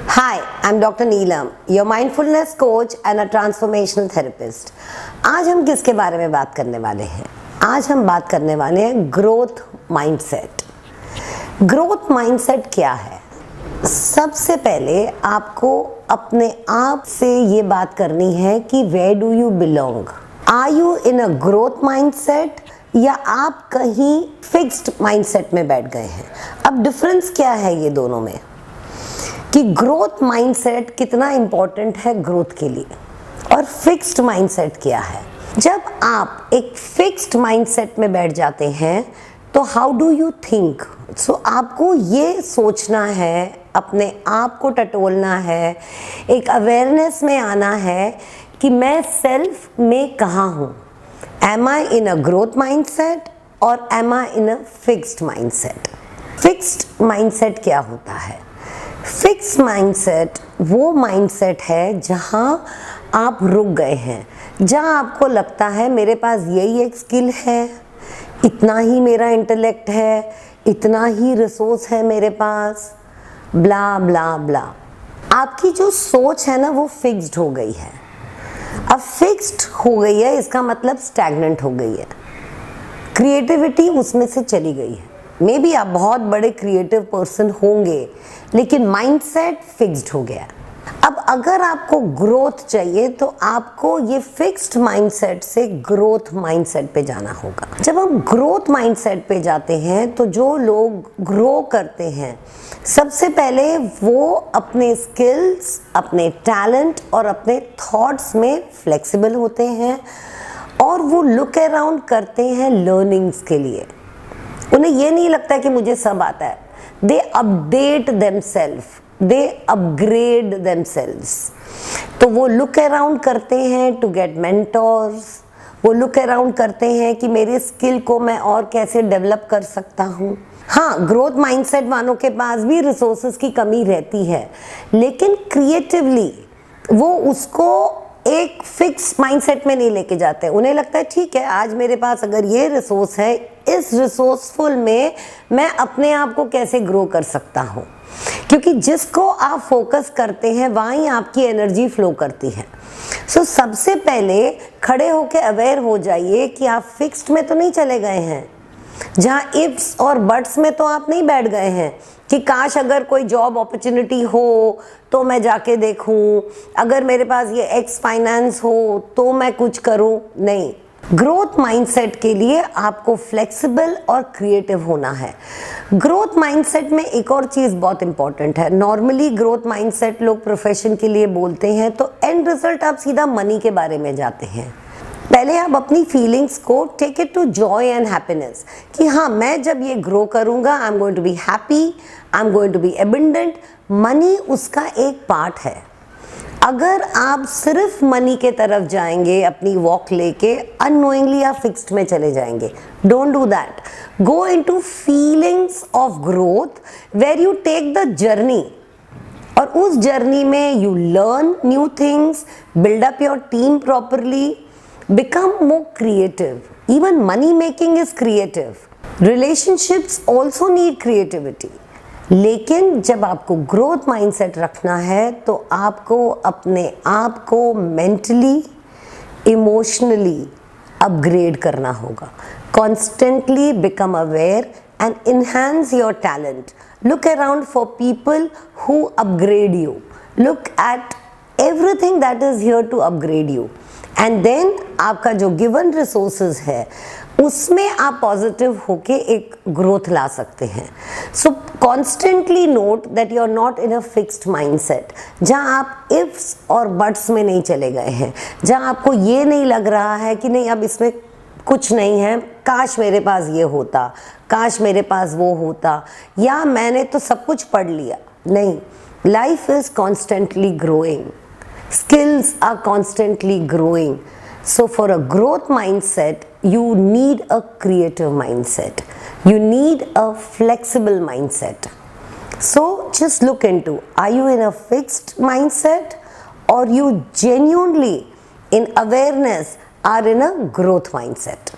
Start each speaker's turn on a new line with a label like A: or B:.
A: Hi, I'm Dr. Neelam, your mindfulness coach and a transformational therapist. आज हम किसके बारे में बात करने वाले हैं? आज हम बात करने वाले हैं ग्रोथ माइंडसेट। ग्रोथ माइंडसेट क्या है? सबसे पहले आपको अपने आप से ये बात करनी है कि where do you belong? Are you in a growth mindset या आप कहीं फिक्स्ड माइंडसेट में बैठ गए हैं? अब डिफरेंस क्या है ये दोनों में कि ग्रोथ माइंडसेट कितना इंपॉर्टेंट है ग्रोथ के लिए और फिक्स्ड माइंडसेट क्या है। जब आप एक फिक्स्ड माइंडसेट में बैठ जाते हैं तो हाउ डू यू थिंक? सो आपको ये सोचना है, अपने आप को टटोलना है, एक अवेयरनेस में आना है कि मैं सेल्फ में कहाँ हूँ। Am I in a growth mindset और am I in a fixed mindset? Fixed mindset क्या होता है? फिक्स माइंडसेट वो माइंडसेट है जहाँ आप रुक गए हैं, जहाँ आपको लगता है मेरे पास यही एक स्किल है, इतना ही मेरा इंटेलेक्ट है, इतना ही रिसोर्स है मेरे पास, ब्ला ब्ला ब्ला। आपकी जो सोच है ना वो फिक्स्ड हो गई है। अब फिक्स्ड हो गई है इसका मतलब स्टैग्नेंट हो गई है, क्रिएटिविटी उसमें से चली गई है। मे बी आप बहुत बड़े क्रिएटिव पर्सन होंगे लेकिन माइंडसेट फिक्स्ड हो गया। अब अगर आपको ग्रोथ चाहिए तो आपको ये फिक्स्ड माइंडसेट से ग्रोथ माइंडसेट पे जाना होगा। जब हम ग्रोथ माइंडसेट पे जाते हैं तो जो लोग ग्रो करते हैं सबसे पहले वो अपने स्किल्स, अपने टैलेंट और अपने थॉट्स में फ्लेक्सिबल होते हैं और वो लुक अराउंड करते हैं लर्निंग्स के लिए। उन्हें ये नहीं लगता कि मुझे सब आता है। दे अपडेट देमसेल्फ, दे अपग्रेड देमसेल्व्स। तो वो लुक अराउंड करते हैं टू गेट मेंटोर्स, वो लुक अराउंड करते हैं कि मेरे स्किल को मैं और कैसे डेवलप कर सकता हूँ। हाँ, ग्रोथ माइंडसेट वालों के पास भी रिसोर्सेज की कमी रहती है लेकिन क्रिएटिवली वो उसको एक फिक्स माइंडसेट में नहीं लेके जाते। उन्हें लगता है ठीक है, आज मेरे पास अगर ये रिसोर्स है, इस रिसोर्सफुल में मैं अपने आप को कैसे ग्रो कर सकता हूँ, क्योंकि जिसको आप फोकस करते हैं वहाँ ही आपकी एनर्जी फ्लो करती है। सो सबसे पहले खड़े होकर अवेयर हो जाइए कि आप फिक्स्ड में तो नहीं चले गए हैं, जहाँ इफ्स और बट्स में तो आप नहीं बैठ गए हैं कि काश अगर कोई जॉब अपॉर्चुनिटी हो तो मैं जाके देखूं, अगर मेरे पास ये एक्स फाइनेंस हो तो मैं कुछ करूं। नहीं, ग्रोथ माइंडसेट के लिए आपको फ्लेक्सिबल और क्रिएटिव होना है। ग्रोथ माइंडसेट में एक और चीज़ बहुत इंपॉर्टेंट है। नॉर्मली ग्रोथ माइंडसेट लोग प्रोफेशन के लिए बोलते हैं तो एंड रिजल्ट आप सीधा मनी के बारे में जाते हैं। पहले आप अपनी फीलिंग्स को take it to joy and happiness कि हाँ, मैं जब ये ग्रो करूँगा I am going to be happy, I am going to be abundant. Money उसका एक पार्ट है। अगर आप सिर्फ मनी के तरफ जाएंगे अपनी वॉक लेके, अननोइंगली आप फिक्स्ड में चले जाएंगे। Don't do that. Go into feelings of growth where you take the journey और उस जर्नी में you learn new things, build up your team properly, become more creative. Even money making is creative. Relationships also need creativity. लेकिन जब आपको growth mindset रखना है तो आपको अपने आप को मेंटली, इमोशनली अपग्रेड करना होगा। Constantly become aware and enhance your talent. Look around for people who upgrade you. Look at everything that is here to upgrade you. And then आपका जो गिवन रिसोर्सेज है उसमें आप पॉजिटिव होके एक growth ला सकते हैं। So constantly note that you are not in a fixed mindset जहाँ आप इफ्स और बट्स में नहीं चले गए हैं, जहाँ आपको ये नहीं लग रहा है कि नहीं अब इसमें कुछ नहीं है, काश मेरे पास ये होता, काश मेरे पास वो होता, या मैंने तो सब कुछ पढ़ लिया। नहीं, life is constantly growing. Skills are constantly growing. So for a growth mindset, you need a creative mindset. You need a flexible mindset. So just look into, are you in a fixed mindset or you genuinely in awareness are in a growth mindset?